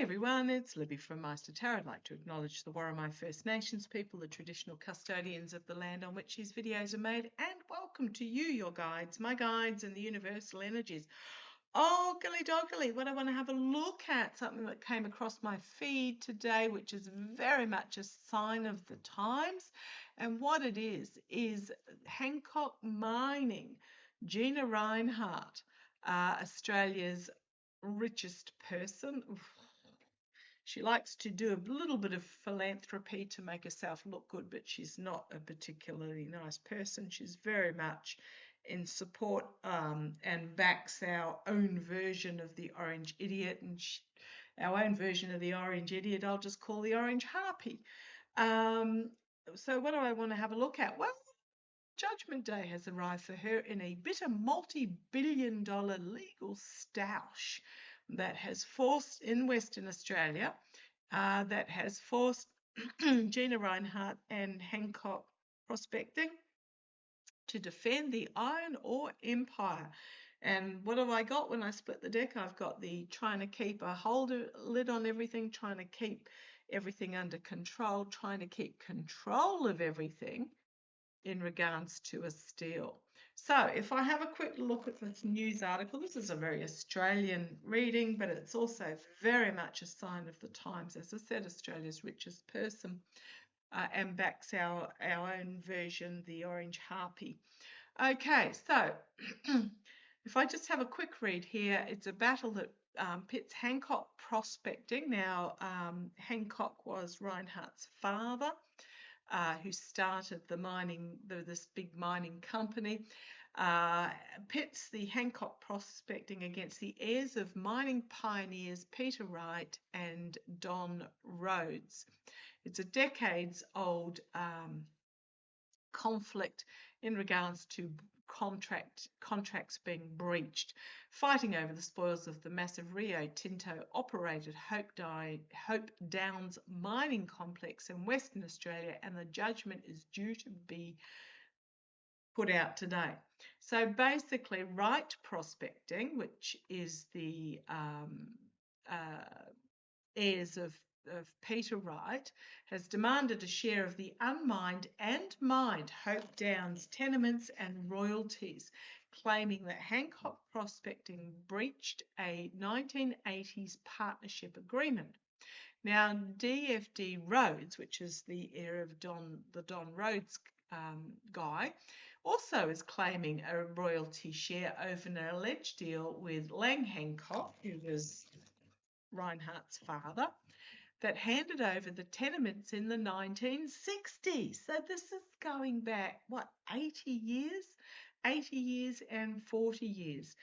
Hey everyone, it's Libby from Maighstirtarot. I'd like to acknowledge the Warramai First Nations people, the traditional custodians of the land on which these videos are made, and welcome to you, your guides, my guides, and the universal energies. Oh, golly doggly, what I want to have a look at, something that came across my feed today, which is very much a sign of the times. And what it is Hancock Mining, Gina Reinhart, Australia's richest person. She likes to do a little bit of philanthropy to make herself look good, but she's not a particularly nice person. She's very much in support and backs our own version of the Orange Idiot, and our own version of the Orange Idiot I'll just call the Orange Harpy. So what do I want to have a look at? Well, Judgment Day has arrived for her in a bitter multi-billion-dollar legal stoush that has forced in Western Australia, that has forced Gina Reinhart and Hancock Prospecting to defend the iron ore empire. And what have I got when I split the deck? I've got the trying to keep a lid on everything, trying to keep everything under control, trying to keep control of everything in regards to a steel. So if I have a quick look at this news article, this is a very Australian reading, but it's also very much a sign of the times. As I said, Australia's richest person, and backs our own version, the Orange Harpy. Okay, so if I just have a quick read here, it's a battle that pits Hancock Prospecting. Now, Hancock was Reinhart's father, who started the mining, this big mining company, pits the Hancock Prospecting against the heirs of mining pioneers Peter Wright and Don Rhodes. It's a decades-old conflict in regards to contracts being breached, fighting over the spoils of the massive Rio Tinto operated Hope Downs mining complex in Western Australia, and the judgment is due to be put out today. So basically, Wright Prospecting, which is the heirs of Peter Wright, has demanded a share of the unmined and mined Hope Downs tenements and royalties, claiming that Hancock Prospecting breached a 1980s partnership agreement. Now, DFD Rhodes, which is the heir of the Don Rhodes guy, also is claiming a royalty share over an alleged deal with Lang Hancock, who was Reinhart's father, that handed over the tenements in the 1960s. So this is going back, what, 80 years? 80 years and 40 years.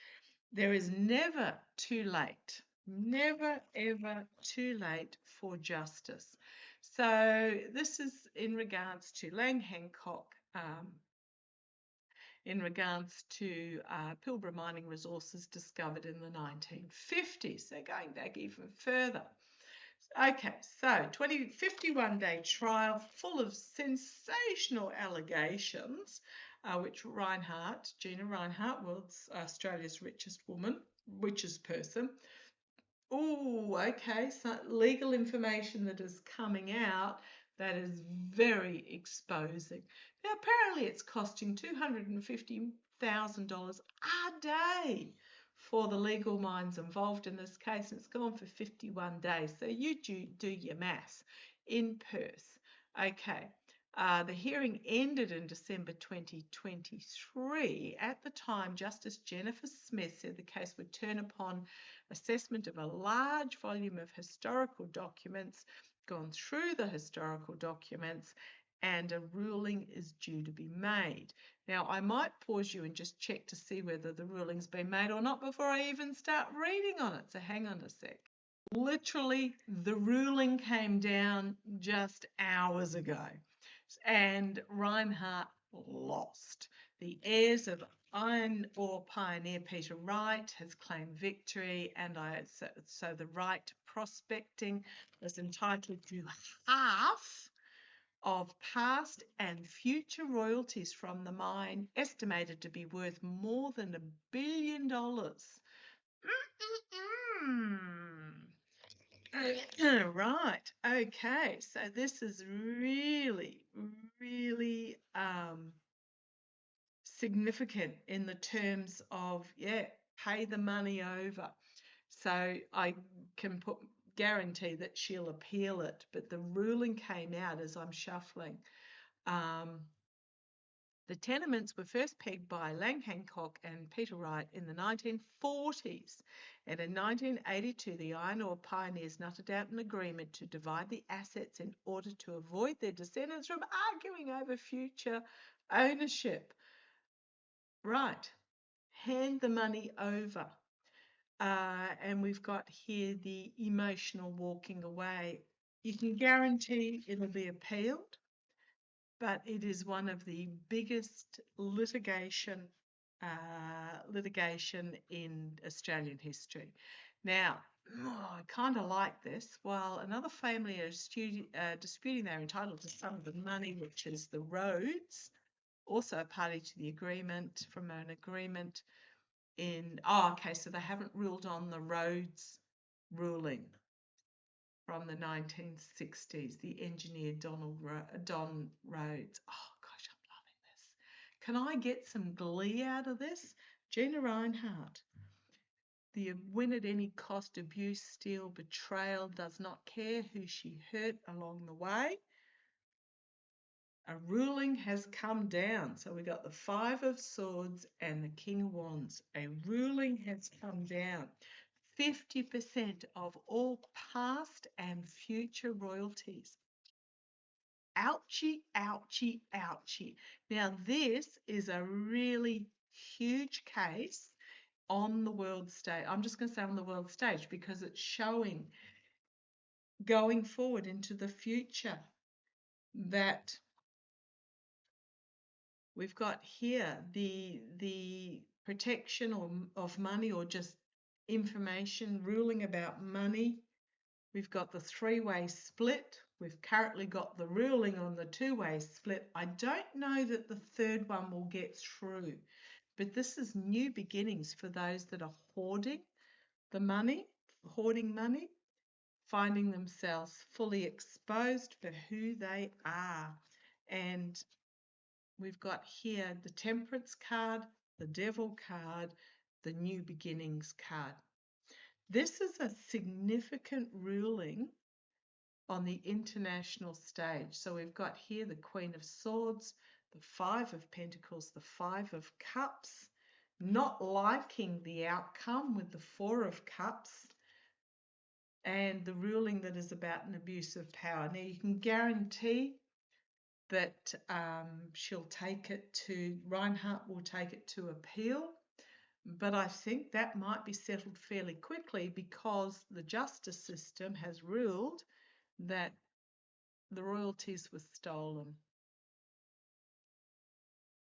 There is never too late, never ever too late for justice. So this is in regards to Lang Hancock, in regards to Pilbara mining resources discovered in the 1950s. So going back even further. Okay, so 51-day trial full of sensational allegations, which Gina Reinhart, was Australia's richest person. Oh, okay, so legal information that is coming out that is very exposing. Now, apparently it's costing $250,000 a day for the legal minds involved in this case, and it's gone for 51 days. So you do your maths in Perth. Okay, the hearing ended in December 2023. At the time, Justice Jennifer Smith said the case would turn upon assessment of a large volume of historical documents, gone through the historical documents, and a ruling is due to be made. Now, I might pause you and just check to see whether the ruling's been made or not before I even start reading on it. So hang on a sec. Literally, the ruling came down just hours ago, and Reinhart lost. The heirs of iron ore pioneer Peter Wright has claimed victory, and so the Wright Prospecting is entitled to half of past and future royalties from the mine, estimated to be worth more than $1 billion. right. Okay. So this is really, really significant in the terms of, yeah, pay the money over. So I can guarantee that she'll appeal it. But the ruling came out as I'm shuffling. Um, The tenements were first pegged by Lang Hancock and Peter Wright in the 1940s, and in 1982 the iron ore pioneers nutted out an agreement to divide the assets in order to avoid their descendants from arguing over future ownership. Right, hand the money over. And we've got here the emotional walking away. You can guarantee it'll be appealed, but it is one of the biggest litigation in Australian history. Now, I kind of like this. While another family are disputing they're entitled to some of the money, which is the roads, also a party to the agreement from an agreement in, okay, so they haven't ruled on the roads ruling from the 1960s, the engineer Don Rhodes. Oh gosh, I'm loving this. Can I get some glee out of this? Gina Reinhart. The win at any cost, abuse, steal, betrayal, does not care who she hurt along the way. A ruling has come down. So we got the Five of Swords and the King of Wands. A ruling has come down. 50% of all past and future royalties. Ouchie, ouchie, ouchie. Now, this is a really huge case on the world stage. I'm just going to say on the world stage because it's showing going forward into the future that we've got here the protection of money or just information ruling about money. We've got the three-way split. We've currently got the ruling on the two-way split. I don't know that the third one will get through, but this is new beginnings for those that are hoarding the money, finding themselves fully exposed for who they are. And we've got here the Temperance card, the Devil card, the New Beginnings card. This is a significant ruling on the international stage. So we've got here the Queen of Swords, the Five of Pentacles, the Five of Cups, not liking the outcome with the Four of Cups, and the ruling that is about an abuse of power. Now, you can guarantee that she'll take it to, Reinhart will take it to appeal, but I think that might be settled fairly quickly because the justice system has ruled that the royalties were stolen.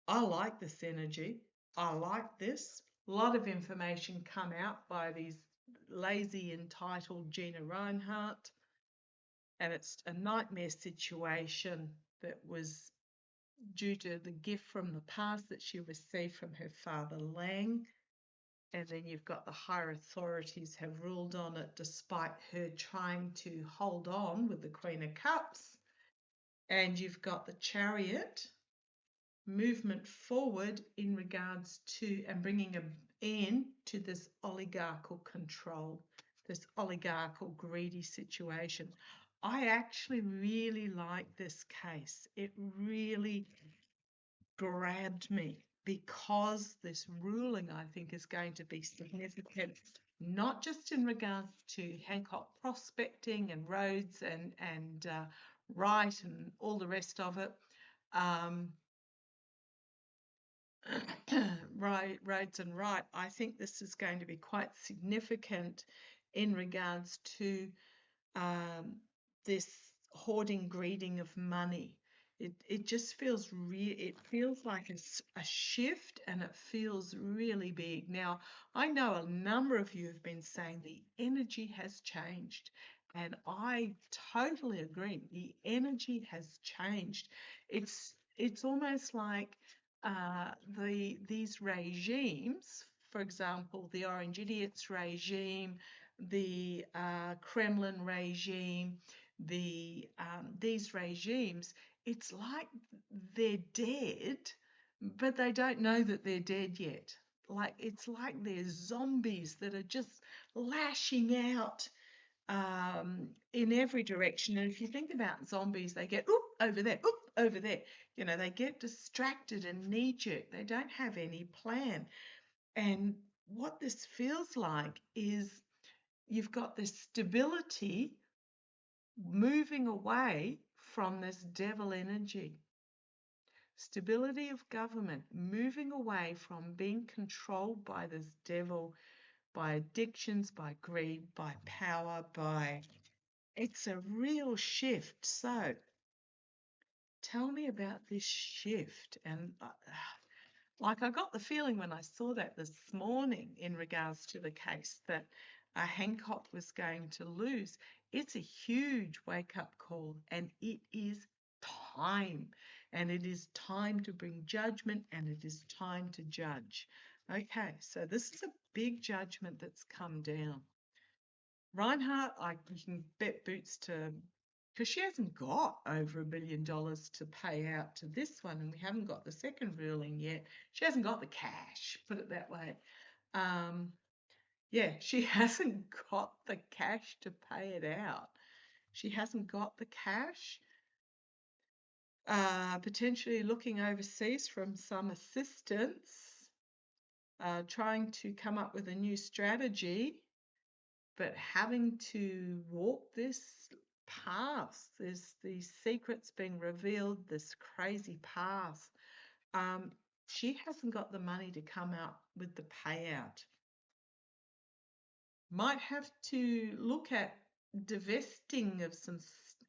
I like this energy. I like this. A lot of information come out by these lazy, entitled Gina Reinhart. And it's a nightmare situation that was due to the gift from the past that she received from her father Lang. And then you've got the higher authorities have ruled on it despite her trying to hold on with the Queen of Cups. And you've got the Chariot movement forward in regards to and bringing an end to this oligarchical control, this oligarchical greedy situation. I actually really like this case. It really grabbed me because this ruling, I think, is going to be significant, not just in regards to Hancock prospecting and roads and Wright and all the rest of it. Roads and Wright, I think this is going to be quite significant in regards to this hoarding, greeding of money. It just feels it feels like a shift, and it feels really big. Now, I know a number of you have been saying the energy has changed, and I totally agree. The energy has changed. It's almost like these regimes, for example, the Orange Idiots regime, the Kremlin regime, these regimes, it's like they're dead, but they don't know that they're dead yet. Like it's like they're zombies that are just lashing out in every direction. And if you think about zombies, they get oop over there, oop over there. You know, they get distracted and knee jerk. They don't have any plan. And what this feels like is you've got this stability moving away from this devil energy. Stability of government moving away from being controlled by this devil, by addictions, by greed, by power, by... It's a real shift. So tell me about this shift. And like I got the feeling when I saw that this morning in regards to the case that Hancock was going to lose. It's a huge wake-up call, and it is time. And it is time to bring judgment, and it is time to judge. Okay, so this is a big judgment that's come down. Reinhart, you can bet boots to, because she hasn't got over $1 billion to pay out to this one, and we haven't got the second ruling yet. She hasn't got the cash, put it that way. Yeah, she hasn't got the cash to pay it out. She hasn't got the cash. Potentially looking overseas from some assistance, trying to come up with a new strategy, but having to walk this path. There's these secrets being revealed, this crazy path. She hasn't got the money to come out with the payout. Might have to look at divesting of some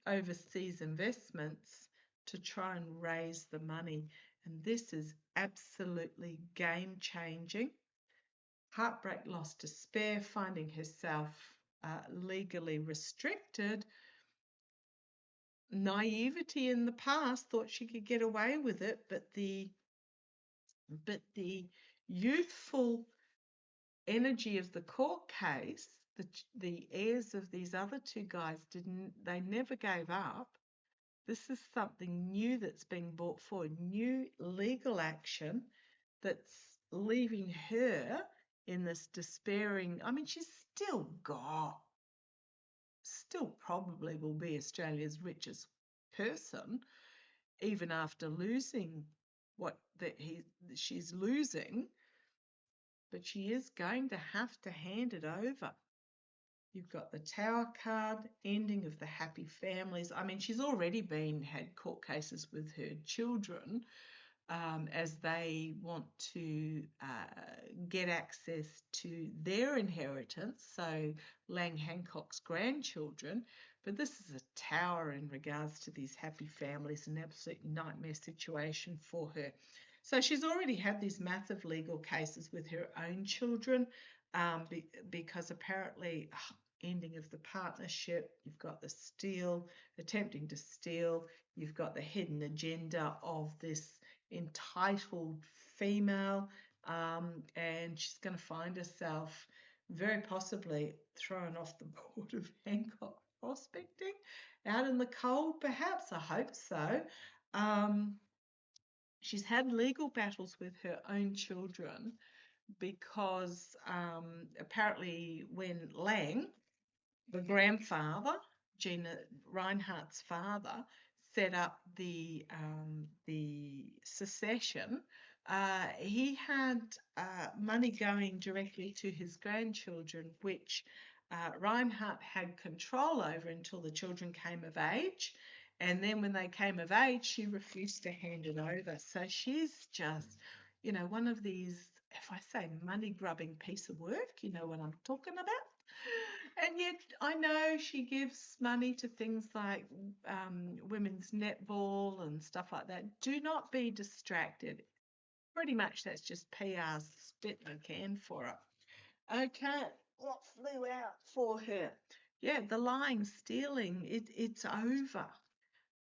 overseas investments to try and raise the money. And this is absolutely game-changing. Heartbreak, loss, despair, finding herself legally restricted. Naivety in the past, thought she could get away with it, but the youthful energy of the court case, the heirs of these other two guys they never gave up. This is something new that's being brought forward, new legal action that's leaving her in this despairing... I mean, she's still probably will be Australia's richest person, even after losing she's losing, but she is going to have to hand it over. You've got the Tower card, ending of the happy families. I mean, she's already had court cases with her children, as they want to get access to their inheritance, so Lang Hancock's grandchildren. But this is a tower in regards to these happy families, an absolute nightmare situation for her. So she's already had these massive legal cases with her own children, because apparently ending of the partnership, you've got the attempting to steal, you've got the hidden agenda of this entitled female, and she's going to find herself very possibly thrown off the board of Hancock prospecting, out in the cold perhaps. I hope so. She's had legal battles with her own children because apparently when Lang, the grandfather, Gina Reinhart's father, set up the secession, he had money going directly to his grandchildren, which Reinhart had control over until the children came of age. And then when they came of age, she refused to hand it over. So she's just, one of these, if I say money-grubbing piece of work, you know what I'm talking about? And yet I know she gives money to things like women's netball and stuff like that. Do not be distracted. Pretty much that's just PR spit in a can for her. Okay, what flew out for her? Yeah, the lying, stealing, it's over.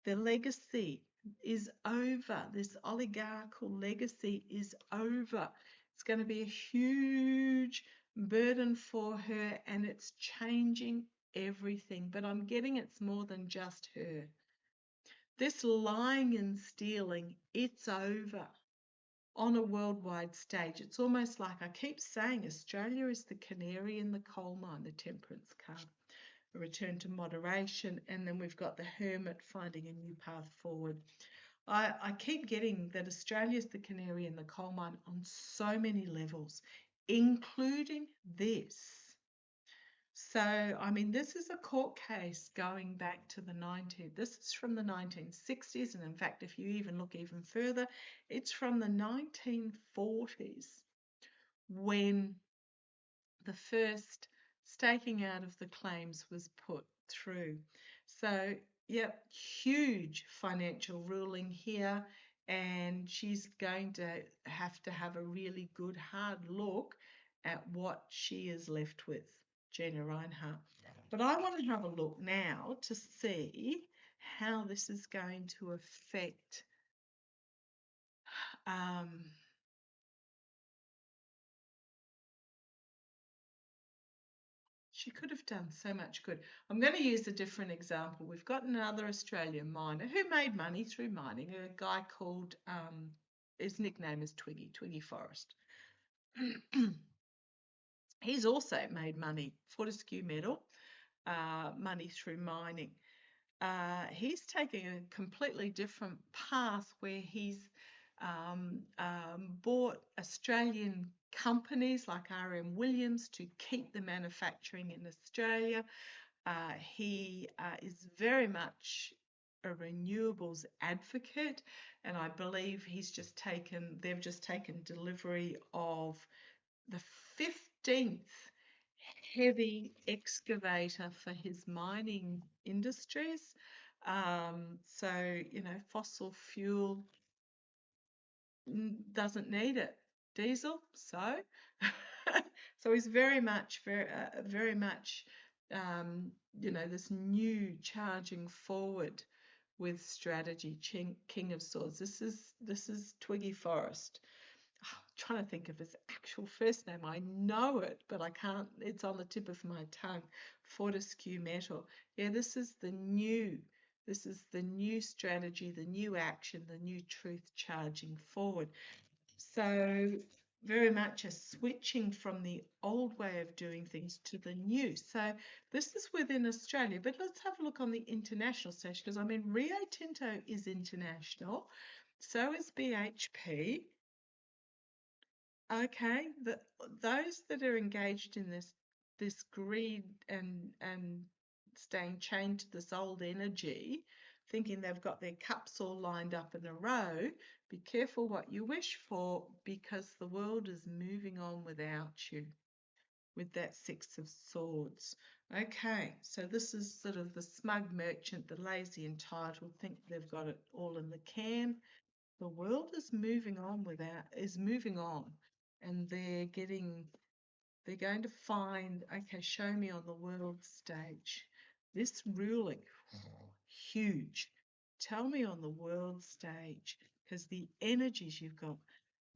The legacy is over. This oligarchical legacy is over. It's going to be a huge burden for her, and it's changing everything. But I'm getting it's more than just her. This lying and stealing, it's over on a worldwide stage. It's almost like I keep saying Australia is the canary in the coal mine, the Temperance card, a return to moderation, and then we've got the Hermit finding a new path forward. I keep getting that Australia is the canary in the coal mine on so many levels, including this. So, I mean, this is a court case going back to the 19th. This is from the 1960s, and in fact, if you even look even further, it's from the 1940s when the first staking out of the claims was put through. So, yep, huge financial ruling here, and she's going to have a really good hard look at what she is left with, Gina Reinhart. But I want to have a look now to see how this is going to affect she could have done so much good. I'm going to use a different example. We've got another Australian miner who made money through mining, a guy called, his nickname is Twiggy Forrest. He's also made money, Fortescue Metal, money through mining. He's taking a completely different path where he's bought Australian companies like RM Williams to keep the manufacturing in Australia. He is very much a renewables advocate, and I believe they've just taken delivery of the 15th heavy excavator for his mining industries. So, you know, fossil fuel doesn't need it. Diesel, so so he's very much, you know, this new charging forward with strategy. King of Swords. This is Twiggy Forrest. I'm trying to think of his actual first name. I know it, but I can't. It's on the tip of my tongue. Fortescue Metal. Yeah, this is the new strategy, the new action, the new truth charging forward. So very much a switching from the old way of doing things to the new. So this is within Australia, but let's have a look on the international stage, because I mean Rio Tinto is international, so is BHP. Okay, those that are engaged in this greed and staying chained to this old energy, thinking they've got their cups all lined up in a row, be careful what you wish for, because the world is moving on without you with that Six of Swords. Okay, so this is sort of the smug merchant, the lazy entitled, think they've got it all in the can. The world is moving on and they're going to find, okay, show me on the world stage. This ruling, huge. Tell me on the world stage, because the energies you've got.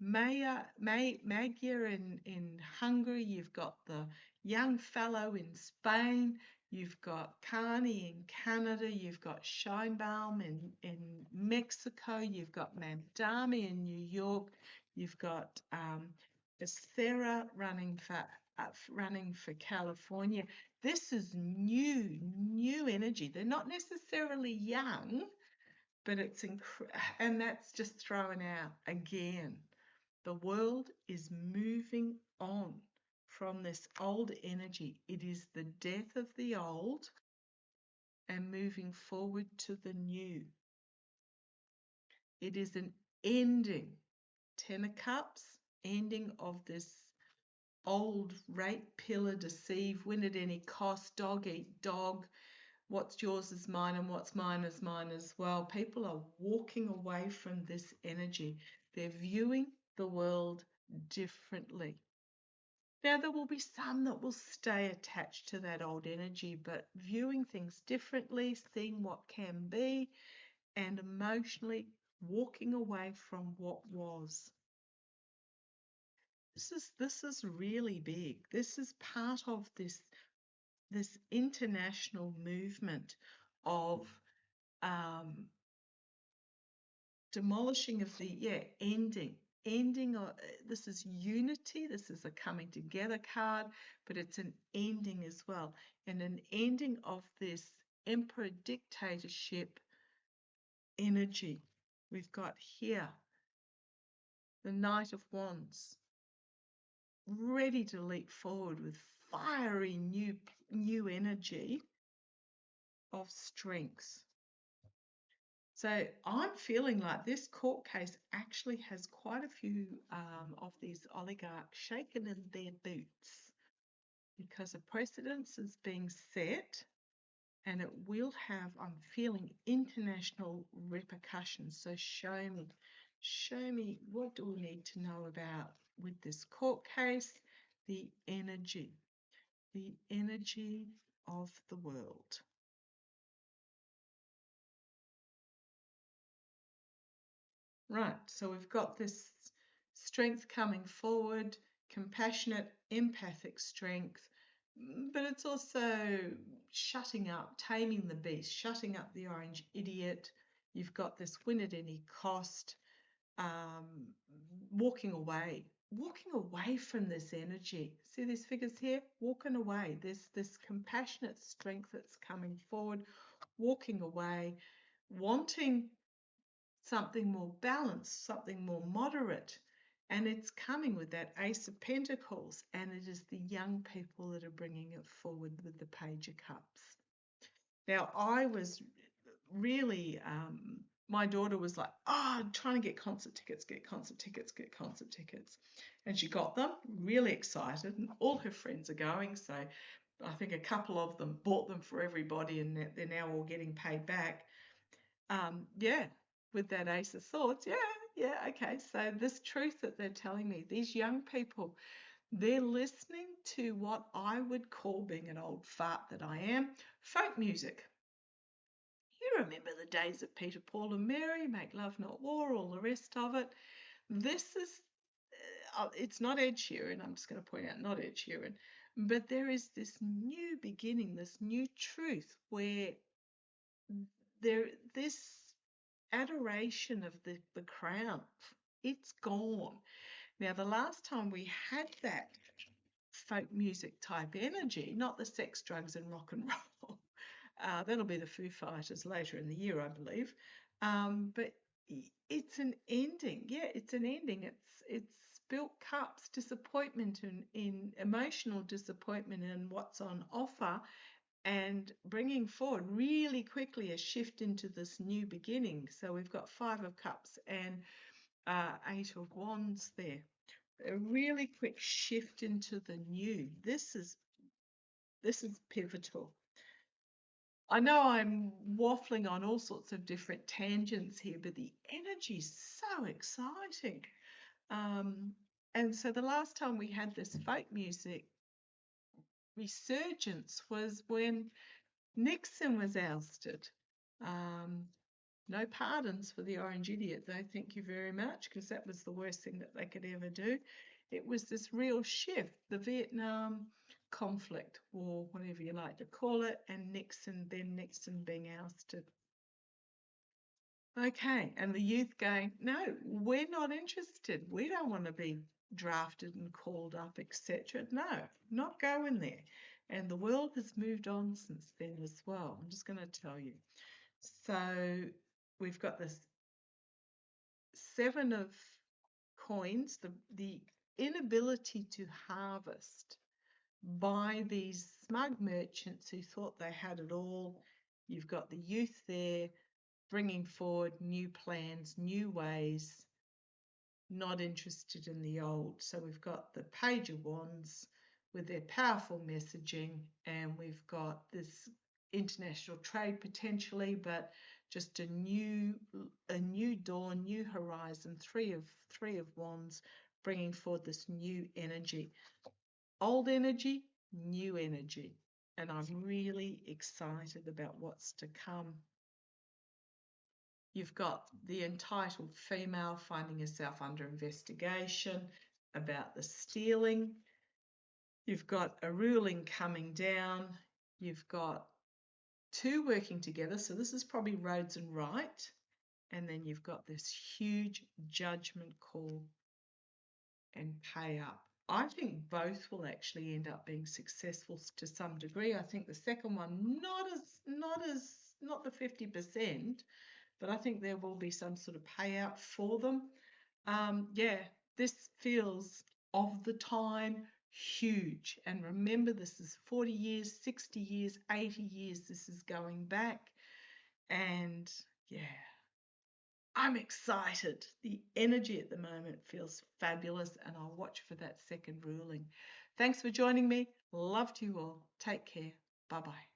Magyar in Hungary, you've got the young fellow in Spain, you've got Carney in Canada, you've got Scheinbaum in Mexico, you've got Mamdani in New York, you've got Becerra running for California. This is new energy. They're not necessarily young, but it's and that's just thrown out again. The world is moving on from this old energy. It is the death of the old and moving forward to the new. It is an ending, Ten of Cups, ending of this old rape, pillar, deceive, win at any cost, dog eat dog, what's yours is mine and what's mine is mine as well. People are walking away from this energy. They're viewing the world differently. Now, there will be some that will stay attached to that old energy, but viewing things differently, seeing what can be, and emotionally walking away from what was. this is really big. This is part of this international movement of demolishing of ending of this is unity. This is a coming together card, but it's an ending as well, and an ending of this emperor dictatorship energy. We've got here the Knight of Wands, ready to leap forward with fiery new energy of strength. So I'm feeling like this court case actually has quite a few of these oligarchs shaken in their boots, because a precedence is being set, and it will have, I'm feeling, international repercussions. So show me, what do we need to know about with this court case? The energy of the world. Right, so we've got this strength coming forward, compassionate, empathic strength, but it's also shutting up, taming the beast, shutting up the orange idiot. You've got this win at any cost, walking away from this energy. See these figures here? Walking away. There's this compassionate strength that's coming forward, walking away, wanting something more balanced, something more moderate. And it's coming with that Ace of Pentacles, and it is the young people that are bringing it forward with the Page of Cups. Now, I was really, my daughter was like, trying to get concert tickets. And she got them, really excited, and all her friends are going. So I think a couple of them bought them for everybody, and they're now all getting paid back. With that Ace of Swords, okay. So this truth that they're telling me, these young people, they're listening to what I would call, being an old fart that I am, folk music. You remember the days of Peter, Paul and Mary, Make Love Not War, all the rest of it. This is, it's not Ed Sheeran, I'm just going to point out, not Ed Sheeran, but there is this new beginning, this new truth where this adoration of the crown, it's gone. Now, the last time we had that folk music type energy, not the sex, drugs and rock and roll, that'll be the Foo Fighters later in the year, I believe, but it's an ending. It's an ending. It's spilt cups, disappointment in emotional disappointment in what's on offer, and bringing forward really quickly a shift into this new beginning. So we've got 5 of Cups and 8 of Wands there. A really quick shift into the new. This is pivotal. I know I'm waffling on all sorts of different tangents here, but the energy is so exciting. And so the last time we had this folk music resurgence was when Nixon was ousted. No pardons for the orange idiot, though, thank you very much, because that was the worst thing that they could ever do. It was this real shift, the Vietnam conflict, war, whatever you like to call it, and Nixon being ousted. Okay, and the youth going, no, we're not interested. We don't want to be drafted and called up, etc. No, not going there. And the world has moved on since then as well. I'm just going to tell you. So we've got this 7 of coins, the inability to harvest by these smug merchants who thought they had it all. You've got the youth there bringing forward new plans, new ways, not interested in the old. So we've got the Page of Wands with their powerful messaging, and we've got this international trade potentially, but just a new dawn, new horizon. 3 of Wands bringing forward this new energy. Old energy, new energy. And I'm really excited about what's to come. You've got the entitled female finding herself under investigation. about the stealing. You've got a ruling coming down. You've got two working together. So this is probably roads and right. And then you've got this huge judgment call and pay up. I think both will actually end up being successful to some degree. I think the second one, not the 50%, but I think there will be some sort of payout for them. Yeah, this feels of the time huge. And remember, this is 40 years, 60 years, 80 years. This is going back. And yeah, I'm excited. The energy at the moment feels fabulous, and I'll watch for that second ruling. Thanks for joining me. Love to you all. Take care. Bye-bye.